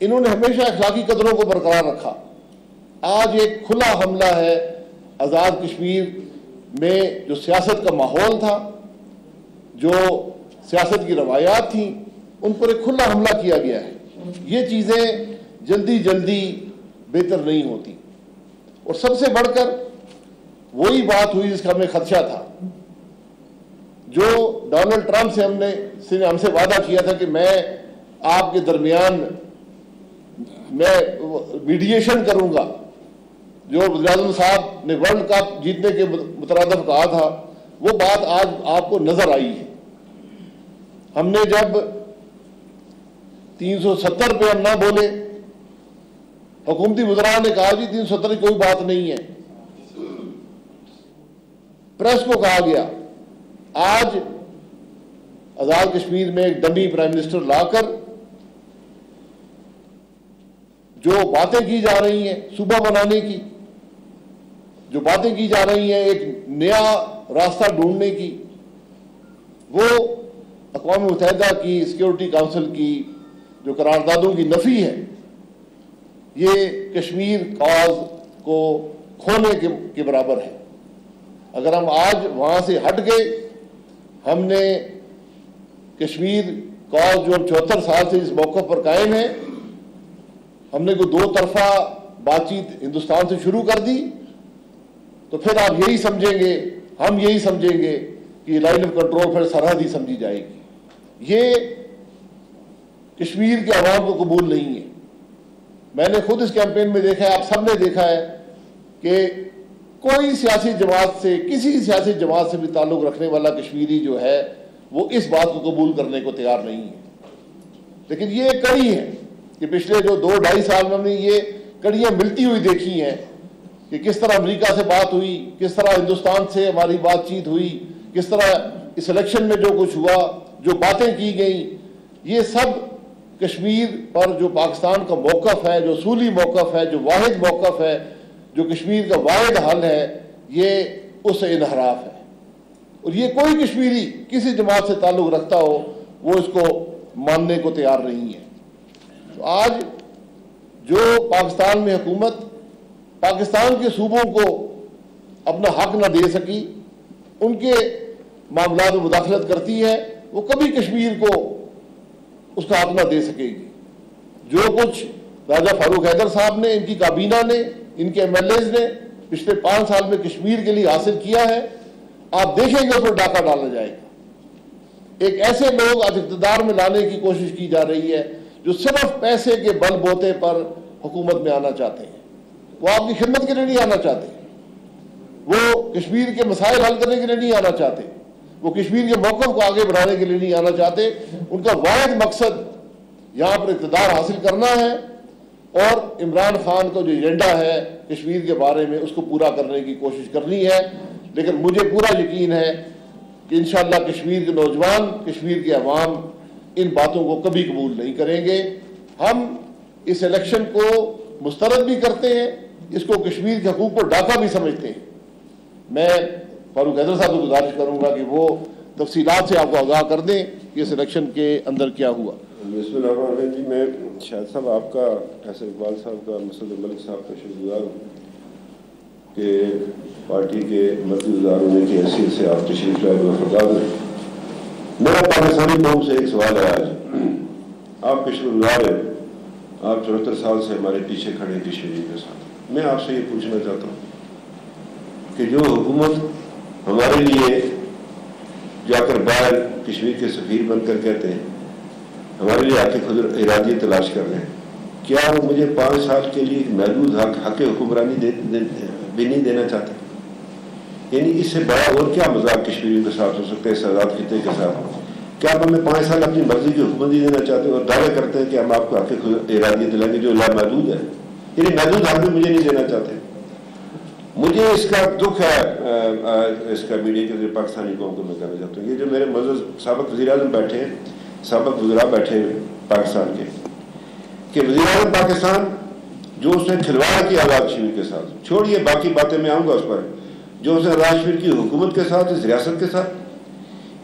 انہوں نے ہمیشہ اخلاقی قدروں کو برقرار رکھا. آج ایک کھلا حملہ ہے آزاد کشمیر میں جو سیاست کا ماحول تھا, جو سیاست کی روایات تھیں, ان پر ایک کھلا حملہ کیا گیا ہے. یہ چیزیں جلدی جلدی بہتر نہیں ہوتی. اور سب سے بڑھ کر وہی بات ہوئی جس کا ہمیں خدشہ تھا, جو ڈونلڈ ٹرمپ سے ہم سے وعدہ کیا تھا کہ میں آپ کے درمیان میں میڈیشن کروں گا. جو وزیر اعظم صاحب نے ورلڈ کپ جیتنے کے مترادف کہا تھا, وہ بات آج آپ کو نظر آئی ہے. ہم نے جب 370 پہ ہم نہ بولے, حکومتی وزراء نے کہا جی 370 کی کوئی بات نہیں ہے, پریس کو کہا گیا. آج آزاد کشمیر میں ایک ڈمی پرائم منسٹر لا کر جو باتیں کی جا رہی ہیں صوبہ بنانے کی, جو باتیں کی جا رہی ہیں ایک نیا راستہ ڈھونڈنے کی, وہ اقوام متحدہ کی سیکیورٹی کونسل کی جو قراردادوں کی نفی ہے, یہ کشمیر کاز کو کھونے کے برابر ہے. اگر ہم آج وہاں سے ہٹ گئے, ہم نے کشمیر کاز جو ہم 74 سال سے اس موقع پر قائم ہے, ہم نے کوئی دو طرفہ بات چیت ہندوستان سے شروع کر دی, تو پھر آپ یہی سمجھیں گے, ہم یہی سمجھیں گے کہ یہ لائن آف کنٹرول پھر سرحد ہی سمجھی جائے گی. یہ کشمیر کے عوام کو قبول نہیں ہے. میں نے خود اس کیمپین میں دیکھا ہے, آپ سب نے دیکھا ہے کہ کوئی سیاسی جماعت سے, کسی سیاسی جماعت سے بھی تعلق رکھنے والا کشمیری جو ہے وہ اس بات کو قبول کرنے کو تیار نہیں ہے. لیکن یہ ایک کڑی ہے کہ پچھلے جو 2-2.5 سال میں ہم نے یہ کڑیاں ملتی ہوئی دیکھی ہیں کہ کس طرح امریکہ سے بات ہوئی, کس طرح ہندوستان سے ہماری بات چیت ہوئی, کس طرح اس الیکشن میں جو کچھ ہوا, جو باتیں کی گئیں, یہ سب کشمیر پر جو پاکستان کا موقف ہے, جو اصولی موقف ہے, جو واحد موقف ہے, جو کشمیر کا واحد حل ہے, یہ اس سے انحراف ہے. اور یہ کوئی کشمیری کسی جماعت سے تعلق رکھتا ہو وہ اس کو ماننے کو تیار نہیں ہے. تو آج جو پاکستان میں حکومت پاکستان کے صوبوں کو اپنا حق نہ دے سکی, ان کے معاملات میں مداخلت کرتی ہے, وہ کبھی کشمیر کو اس کا حق نہ دے سکے گی. جو کچھ راجہ فاروق حیدر صاحب نے, ان کی کابینہ نے, ان کے MLAs نے پچھلے 5 سال میں کشمیر کے لیے حاصل کیا ہے, آپ دیکھیں گے اس پر ڈاکہ ڈالا جائے گا. ایک ایسے لوگ آج اقتدار میں لانے کی کوشش کی جا رہی ہے جو صرف پیسے کے بل بوتے پر حکومت میں آنا چاہتے ہیں. وہ آپ کی خدمت کے لیے نہیں آنا چاہتے, وہ کشمیر کے مسائل حل کرنے کے لیے نہیں آنا چاہتے, وہ کشمیر کے موقف کو آگے بڑھانے کے لیے نہیں آنا چاہتے. ان کا واحد مقصد یہاں پر اقتدار حاصل کرنا ہے اور عمران خان کا جو ایجنڈا ہے کشمیر کے بارے میں اس کو پورا کرنے کی کوشش کرنی ہے. لیکن مجھے پورا یقین ہے کہ انشاءاللہ کشمیر کے نوجوان, کشمیر کے عوام ان باتوں کو کبھی قبول نہیں کریں گے. ہم اس الیکشن کو مسترد بھی کرتے ہیں, اس کو کشمیر کے حقوق پر ڈاکہ بھی سمجھتے ہیں. میں فاروق حیدر صاحب کو گزارش کروں گا کہ وہ تفصیلات سے آپ کو آگاہ کر دیں کہ اس الیکشن کے اندر کیا ہوا. بسم اللہ الرحمن الرحیم. جی میں شاہد صاحب آپ کا, حیثیت اقبال صاحب کا, مسعود ملک صاحب کا شکر گزار ہوں کہ پارٹی کے مرکزی وزار ہونے کی حیثیت سے آپ تشریف لائے ہوئے فرقاد ہیں. میرا پاکستانی قوم سے ایک سوال ہے. آج آپ کے شکر گزار ہیں, آپ 74 سال سے ہمارے پیچھے کھڑے ہیں کشمیر کے ساتھ. میں آپ سے یہ پوچھنا چاہتا ہوں کہ جو حکومت ہمارے لیے جا کر باہر کشمیر کے سفیر بن کر کہتے ہیں ہمارے لیے حق خود ارادی تلاش کر رہے ہیں, کیا وہ مجھے 5 سال کے لیے محدود حق حکمرانی بھی نہیں دینا چاہتے؟ یعنی اس سے بڑا اور کیا مذاق کشمیریوں کے ساتھ ہو سکتا ہے, اس آزاد خطے کے ساتھ؟ کیا آپ ہمیں 5 سال اپنی مرضی کی حکومت ہی دینا چاہتے ہیں اور دعوے کرتے ہیں کہ ہم آپ کو حق خود ارادی دلائیں گے جو لامحدود ہے؟ یعنی محدود حق بھی مجھے نہیں دینا چاہتے. مجھے اس کا دکھ ہے اس کا میڈیا کے ذریعے پاکستانی قوم کو میں کہنا چاہتا ہوں. یہ جو میرے معزز سابق وزیر اعظم بیٹھے ہیں, سابق وزراء بیٹھے ہیں پاکستان کے, کہ وزیر اعظم پاکستان جو اس نے کھلواڑ کیا آزاد کشمیر کے ساتھ, چھوڑیے باقی باتیں میں آؤں گا اس پر, جو اس نے آزاد کشمیر کی حکومت کے ساتھ, اس ریاست کے ساتھ,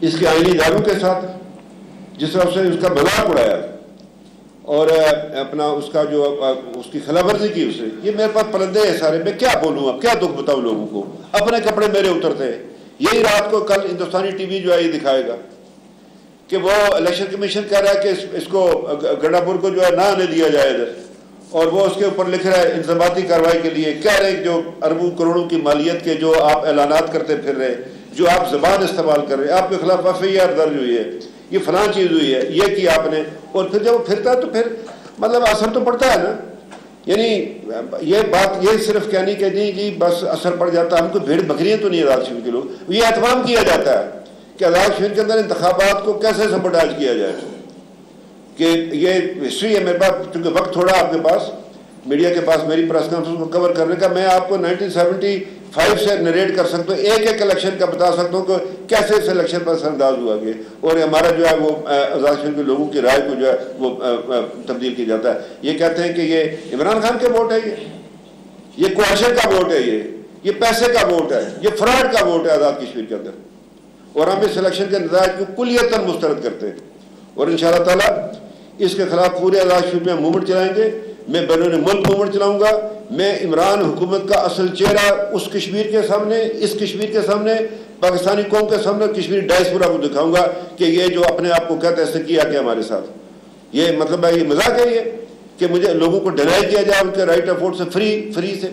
اس کے آئینی اداروں کے ساتھ, جس طرح اس نے اس کا مذاق اڑایا, اور اپنا اس کا جو اس کی خلاف ورزی کی اسے. یہ میرے پاس پرندے ہیں سارے, میں کیا بولوں اب, کیا دکھ بتاؤں لوگوں کو. اپنے کپڑے میرے اترتے ہیں. یہی رات کو کل ہندوستانی ٹی وی جو ہے یہ دکھائے گا کہ وہ الیکشن کمیشن کہہ رہا ہے کہ اس کو گنڈا پور کو جو ہے نہ آنے دیا جائے ادھر, اور وہ اس کے اوپر لکھ رہا ہے انضباطی کارروائی کے لیے. کہہ رہے ہیں جو اربوں کروڑوں کی مالیت کے جو آپ اعلانات کرتے پھر رہے, جو آپ زبان استعمال کر رہے, آپ کے خلاف FIR درج ہوئی ہے, یہ فلاں چیز ہوئی ہے, یہ کیا آپ نے. اور پھر جب وہ پھرتا ہے تو پھر مطلب اثر تو پڑتا ہے نا. یعنی یہ بات یہ صرف کہنی کہ نہیں جی بس اثر پڑ جاتا, ہم کو بھیڑ بکریاں تو نہیں آزاد کشمیر کے لوگ. یہ اہتمام کیا جاتا ہے کہ آزاد کشمیر کے اندر انتخابات کو کیسے سبوٹاج کیا جائے. کہ یہ ہسٹری ہے میرے پاس, چونکہ وقت تھوڑا آپ کے پاس, میڈیا کے پاس میری پریس کانفرنس کو کور کرنے کا, میں آپ کو 1975 سے نریٹ کر سکتا ہوں, ایک ایک الیکشن کا بتا سکتا ہوں کہ کیسے اس الیکشن پر اثر انداز ہوا گیا, اور ہمارا جو ہے وہ آزاد کشمیر کے لوگوں کی رائے کو جو ہے وہ تبدیل کیا جاتا ہے. یہ کہتے ہیں کہ یہ عمران خان کے ووٹ ہے, یہ کوشن کا ووٹ ہے, یہ پیسے کا ووٹ ہے, یہ فراڈ کا ووٹ ہے آزاد کشمیر کے اندر, اور ہم اس الیکشن کے نتائج کو کلیتاً مسترد کرتے ہیں. اور انشاءاللہ تعالیٰ اس کے خلاف پورے آزاد کشمیر میں موومنٹ چلائیں گے. میں بیرون ملک موومنٹ چلاؤں گا. میں عمران حکومت کا اصل چہرہ اس کشمیر کے سامنے, اس کشمیر کے سامنے, پاکستانی قوم کے سامنے, کشمیر ڈائسپورا کو دکھاؤں گا کہ یہ جو اپنے آپ کو کہتے ہیں ایسے کیا کہ ہمارے ساتھ, یہ مطلب ہے یہ مذاق ہے یہ کہ مجھے لوگوں کو ڈینائی کیا جائے ان کے رائٹ آف ووٹ سے فری سے.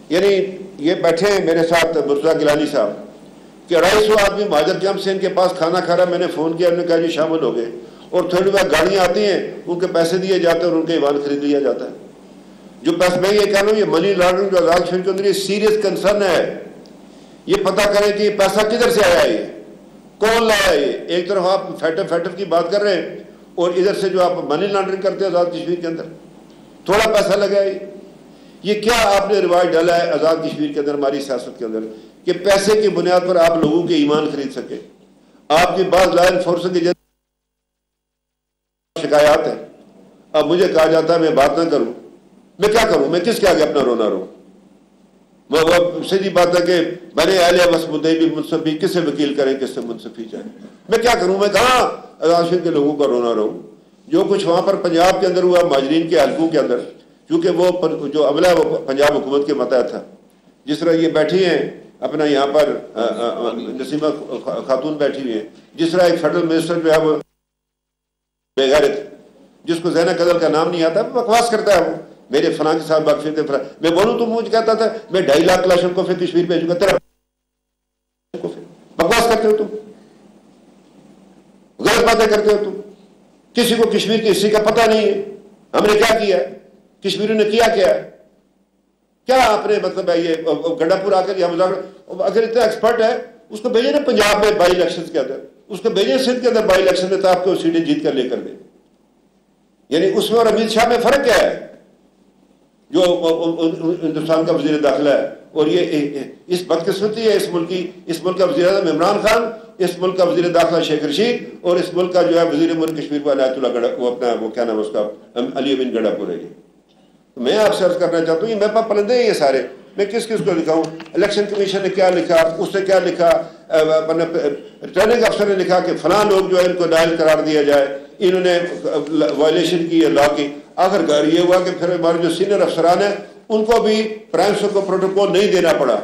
یعنی یہ بیٹھے ہیں میرے ساتھ مرتضیٰ گیلانی صاحب کہ 250 آدمی مہاجر کیمپ سے ان کے پاس کھانا کھا رہا ہے. میں نے فون کیا, انہوں نے کہا جی شامل ہو گئے, اور تھوڑی بار گاڑیاں آتی ہیں, ان کے پیسے دیے جاتے ہیں اور ان کے ایوان خرید لیا جاتا ہے. جو پیسے میں یہ کہہ رہا ہوں, یہ منی لانڈرنگ جو آزاد کشمیر کے اندر یہ سیریس کنسرن ہے. یہ پتہ کریں کہ یہ پیسہ کدھر سے آیا ہے, یہ کون لایا ہے. یہ ایک طرف آپ فیٹف کی بات کر رہے ہیں, اور ادھر سے جو آپ منی لانڈرنگ کرتے ہیں آزاد کشمیر کے اندر, تھوڑا پیسہ لگا ہے. یہ کیا آپ نے رواج ڈالا ہے آزاد کشمیر کے اندر, ہماری سیاست کے اندر, کہ پیسے کی بنیاد پر آپ لوگوں کے ایمان خرید سکے. آپ کی بعض لا انفورسنگ ایجنسی شکایات ہے. اب مجھے کہا جاتا ہے میں بات نہ کروں, میں کیا کروں, میں کس کے آگے اپنا رونا رو. وہ سیدھی بات ہے کہ بنے اہل بس مدعی بھی منصفی, کس سے وکیل کریں کس سے منصفی چاہیں. میں کیا کروں, میں کہاں آزاد کشمیر کے لوگوں کا رونا رو. جو کچھ وہاں پر پنجاب کے اندر ہوا, مہاجرین کے حلقوں کے اندر, کیونکہ وہ جو عملہ ہے وہ پنجاب حکومت کے ماتحت تھا. جس طرح یہ بیٹھی ہیں اپنا یہاں پر نسیمہ خاتون بیٹھی ہوئی ہیں, جس طرح ایک فیڈرل منسٹر جو ہے وہ بے غیرت, جس کو زینہ قدر کا نام نہیں آتا, بکواس کرتا ہے وہ, میرے فلاں کے ساتھ واقفیت ہے فلاں. میں بولوں تو مجھے کہتا تھا میں 2.5 لاکھ کلاشن کو پھر کشمیر بھیجوں گا, تیرا بکواس کرتے ہو تم, غلط باتیں کرتے ہو تم. کسی کو کشمیر کی ہسٹری کا پتہ نہیں ہے. ہم نے کیا کیا ہے, کشمیریوں نے کیا ہے, کیا آپ نے مطلب ہے یہ گنڈا پور آ کر یہاں اگر اتنا ایکسپرٹ ہے اس کو بھیجیں نا پنجاب میں بائی الیکشن کے اندر, اس کو بھیجیں سندھ کے اندر بائی الیکشن میں, تو آپ کو سیٹیں جیت کر لے کر دیں. یعنی اس میں اور امت شاہ میں فرق کیا ہے, جو ہندوستان کا وزیر داخلہ ہے, اور یہ اس بدقسمتی ہے اس ملک کا وزیر اعظم عمران خان, اس ملک کا وزیر داخلہ شیخ رشید, اور اس ملک کا جو ہے وزیر امور کشمیر کو عنایت اللہ گڑھا, وہ اپنا وہ کیا نام اس کا علی امین گڑھا پور ہے. میں آپ سے عرض کرنا چاہتا ہوں, یہ میرے پاس پرندے ہیں یہ سارے, میں کس کو لکھاؤں. الیکشن کمیشن نے کیا لکھا, اس نے کیا لکھا, ریٹرننگ افسر نے لکھا کہ فلاں لوگ جو ہے ان کو نائل قرار دیا جائے, انہوں نے وائلیشن کی ہے لا کی. آخر کار یہ ہوا کہ پھر ہمارے جو سینئر افسران ہیں ان کو بھی پرائم منسٹر کو پروٹوکول نہیں دینا پڑا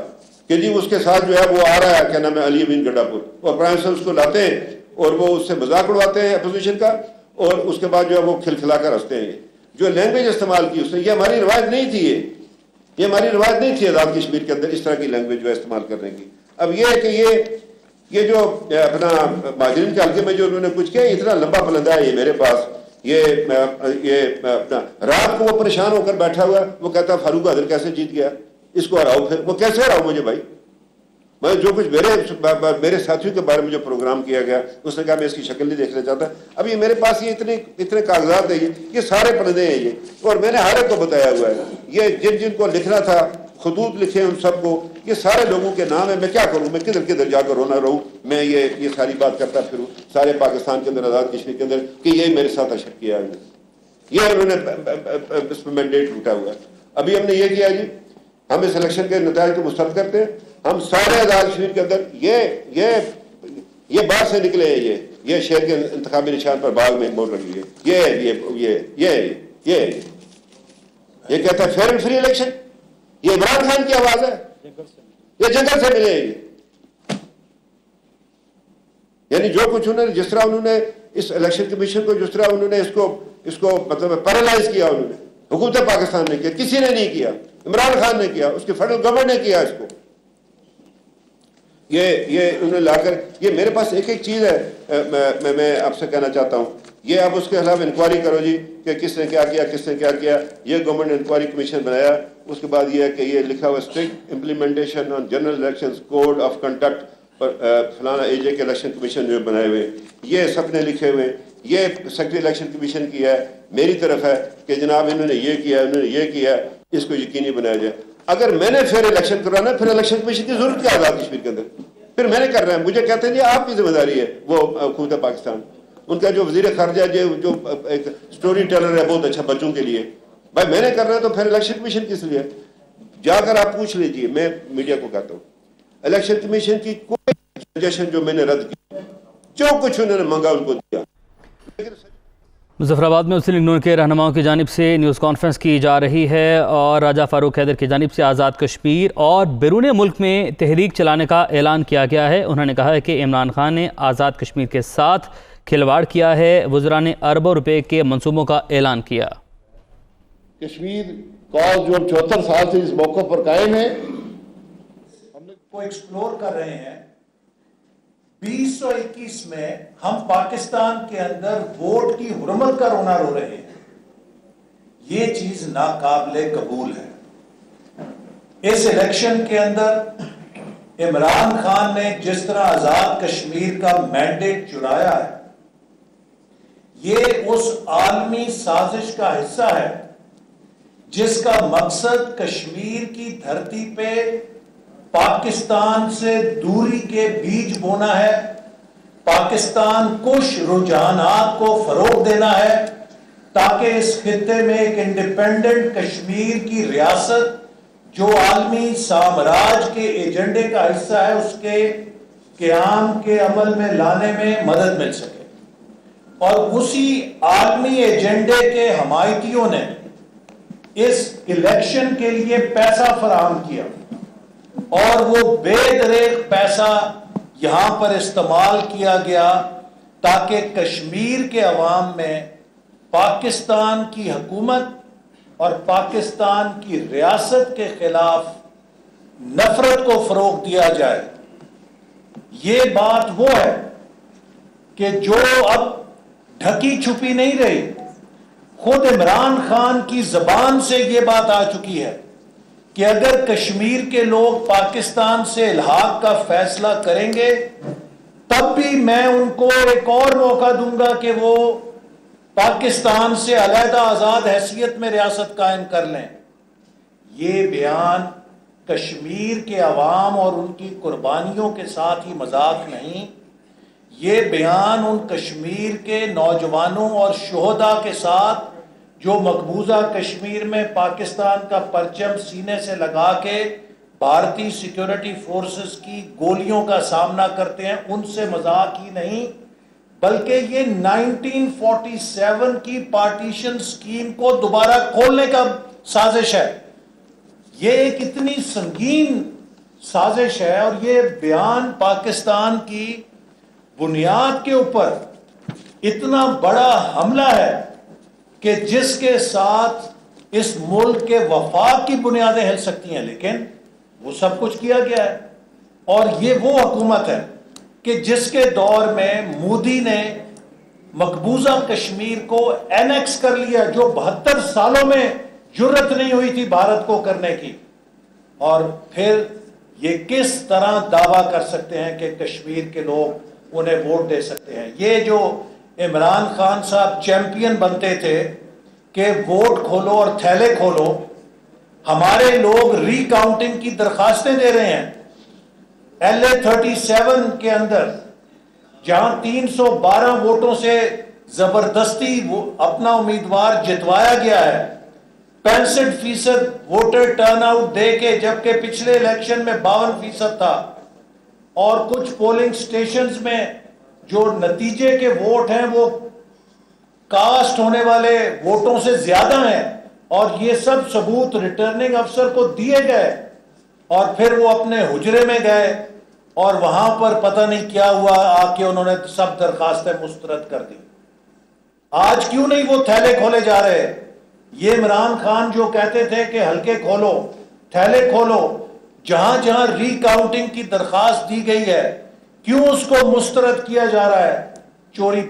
کہ جی اس کے ساتھ جو ہے وہ آ رہا ہے کیا نام ہے علی امین گڈھا پور, اور پرائم منسٹر اس کو لاتے ہیں اور وہ اس سے مذاق اڑواتے ہیں اپوزیشن کا, اور اس کے بعد جو ہے وہ کھلکھلا کر ہنستے ہیں. جو لینگویج استعمال کی اس نے, یہ ہماری روایت نہیں تھی, یہ ہماری روایت نہیں تھی آزاد کشمیر کے اندر اس طرح کی لینگویج جو ہے استعمال کرنے کی. اب یہ ہے کہ یہ جو اپنا مہاجرین کے حلقے میں جو انہوں نے کچھ کیا, اتنا لمبا پلندہ ہے یہ میرے پاس. یہ اپنا رات کو وہ پریشان ہو کر بیٹھا ہوا, وہ کہتا فاروق بہادر کیسے جیت گیا, اس کو ہراؤ. پھر وہ کیسے ہراؤ مجھے بھائی, میں جو کچھ میرے ساتھیوں کے بارے میں جو پروگرام کیا گیا اس نے کہا میں اس کی شکل نہیں دیکھنا چاہتا. اب یہ میرے پاس یہ اتنے کاغذات ہیں, یہ سارے پردے ہیں یہ, اور میں نے ہر ایک کو بتایا ہوا ہے. یہ جن کو لکھنا تھا خطوط لکھے ان سب کو, یہ سارے لوگوں کے نام ہیں. میں کیا کروں, میں کدھر جا کر رونا رہوں. میں یہ ساری بات کرتا پھروں سارے پاکستان کے اندر, آزاد کشمیر کے اندر, کہ یہ میرے ساتھ اشر کیا ہے, یہ انہوں نے اس میں مینڈیٹ لوٹا ہوا ہے. ابھی ہم نے یہ کیا جی, ہم اس الیکشن کے نتائج کو مسترد کرتے ہیں. ہم سارے آزاد کشمیر کے اندر یہ باہر سے نکلے ہیں, یہ شہر کے انتخابی نشان پر باغ میں بورڈ لگی ہے، یہ کہتا ہے فیئر اینڈ فری الیکشن. یہ عمران خان کی آواز ہے، یہ جنگل سے ملے. یعنی جو کچھ انہوں نے، جس طرح انہوں نے اس الیکشن کمیشن کو، جس طرح انہوں نے اس کو مطلب پیرالائز کیا، انہوں نے حکومت پاکستان نے کیا، کسی نے نہیں کیا. عمران خان نے کیا، اس کے فیڈرل گورنمنٹ نے کیا اس کو. یہ انہوں نے لا کر، یہ میرے پاس ایک چیز ہے میں آپ سے کہنا چاہتا ہوں. یہ اب اس کے خلاف انکوائری کرو جی کہ کس نے کیا کیا، کس نے کیا کیا. یہ گورنمنٹ نے انکوائری کمیشن بنایا. اس کے بعد یہ ہے کہ یہ لکھا ہوا strict implementation on general elections code of conduct پر فلانا اے جے کے الیکشن کمیشن جو بنائے ہوئے، یہ سب نے لکھے ہوئے. یہ سیکرٹری الیکشن کمیشن کی ہے، میری طرف ہے کہ جناب انہوں نے یہ کیا، انہوں نے یہ کیا، اس کو یقینی بنایا جائے. اگر میں نے پھر الیکشن کروانا ہے، پھر الیکشن کمیشن کی ضرورت کیا آزاد کشمیر کے اندر؟ پھر میں نے کر رہا ہے. مجھے کہتے ہیں جی آپ کی ذمہ داری ہے. وہ حکومت پاکستان، ان کا جو وزیر خارجہ جو ایک سٹوری ٹیلر ہے بہت اچھا بچوں کے لیے، بھائی میں نے کرنا ہے تو پھر الیکشن کمیشن کس لیے؟ جا کر آپ پوچھ لیجئے. میں میڈیا کو کہتا ہوں الیکشن کمیشن کی کوئی سجیشن جو میں نے رد کی، جو کچھ انہوں نے مانگا ان کو دیا. مظفر آباد میں مسلم لیگ نون کے رہنماؤں کی جانب سے نیوز کانفرنس کی جا رہی ہے اور راجہ فاروق حیدر کی جانب سے آزاد کشمیر اور بیرون ملک میں تحریک چلانے کا اعلان کیا گیا ہے. انہوں نے کہا ہے کہ عمران خان نے آزاد کشمیر کے ساتھ کھلواڑ کیا ہے. وزراء نے اربوں روپے کے منصوبوں کا اعلان کیا. کشمیر کاز جو 74 سال سے اس موقع پر قائم ہے، ہم کو ایکسپلور کر رہے ہیں. 2021 میں ہم پاکستان کے اندر ووٹ کی حرمت کا رونا رو رہے ہیں. یہ چیز ناقابل قبول ہے. اس الیکشن کے اندر عمران خان نے جس طرح آزاد کشمیر کا مینڈیٹ چرایا ہے، یہ اس عالمی سازش کا حصہ ہے جس کا مقصد کشمیر کی دھرتی پہ پاکستان سے دوری کے بیج بونا ہے، پاکستان کش رجحانات کو فروغ دینا ہے تاکہ اس خطے میں ایک انڈیپینڈنٹ کشمیر کی ریاست جو عالمی سامراج کے ایجنڈے کا حصہ ہے اس کے قیام کے عمل میں لانے میں مدد مل سکے. اور اسی عالمی ایجنڈے کے حمایتیوں نے اس الیکشن کے لیے پیسہ فراہم کیا اور وہ بے دریغ پیسہ یہاں پر استعمال کیا گیا تاکہ کشمیر کے عوام میں پاکستان کی حکومت اور پاکستان کی ریاست کے خلاف نفرت کو فروغ دیا جائے. یہ بات وہ ہے کہ جو اب ڈھکی چھپی نہیں رہی. خود عمران خان کی زبان سے یہ بات آ چکی ہے کہ اگر کشمیر کے لوگ پاکستان سے الحاق کا فیصلہ کریں گے تب بھی میں ان کو ایک اور موقع دوں گا کہ وہ پاکستان سے علیحدہ آزاد حیثیت میں ریاست قائم کر لیں. یہ بیان کشمیر کے عوام اور ان کی قربانیوں کے ساتھ ہی مذاق نہیں، یہ بیان ان کشمیر کے نوجوانوں اور شہداء کے ساتھ جو مقبوضہ کشمیر میں پاکستان کا پرچم سینے سے لگا کے بھارتی سیکیورٹی فورسز کی گولیوں کا سامنا کرتے ہیں، ان سے مذاق ہی نہیں بلکہ یہ 1947 کی پارٹیشن سکیم کو دوبارہ کھولنے کا سازش ہے. یہ ایک اتنی سنگین سازش ہے اور یہ بیان پاکستان کی بنیاد کے اوپر اتنا بڑا حملہ ہے کہ جس کے ساتھ اس ملک کے وفاق کی بنیادیں ہل سکتی ہیں، لیکن وہ سب کچھ کیا گیا ہے. اور یہ وہ حکومت ہے کہ جس کے دور میں مودی نے مقبوضہ کشمیر کو اینیکس کر لیا جو 72 سالوں میں جرت نہیں ہوئی تھی بھارت کو کرنے کی. اور پھر یہ کس طرح دعویٰ کر سکتے ہیں کہ کشمیر کے لوگ انہیں ووٹ دے سکتے ہیں؟ یہ جو عمران خان صاحب چیمپئن بنتے تھے کہ ووٹ کھولو اور تھیلے کھولو، ہمارے لوگ ری کاؤنٹنگ کی درخواستیں دے رہے ہیں. LA-37 کے اندر جہاں 312 ووٹوں سے زبردستی اپنا امیدوار جتوایا گیا ہے، 65% ووٹر ٹرن آؤٹ دے کے، جبکہ پچھلے الیکشن میں 52% تھا. اور کچھ پولنگ سٹیشنز میں جو نتیجے کے ووٹ ہیں وہ کاسٹ ہونے والے ووٹوں سے زیادہ ہیں، اور یہ سب ثبوت ریٹرننگ افسر کو دیے گئے، اور پھر وہ اپنے حجرے میں گئے اور وہاں پر پتہ نہیں کیا ہوا، آ کے انہوں نے سب درخواستیں مسترد کر دی۔ آج کیوں نہیں وہ تھیلے کھولے جا رہے؟ یہ عمران خان جو کہتے تھے کہ حلقے کھولو، تھیلے کھولو، جہاں جہاں ری کاؤنٹنگ کی درخواست دی گئی ہے کیوں اس کو مسترد کیا جا رہا ہے؟ چوری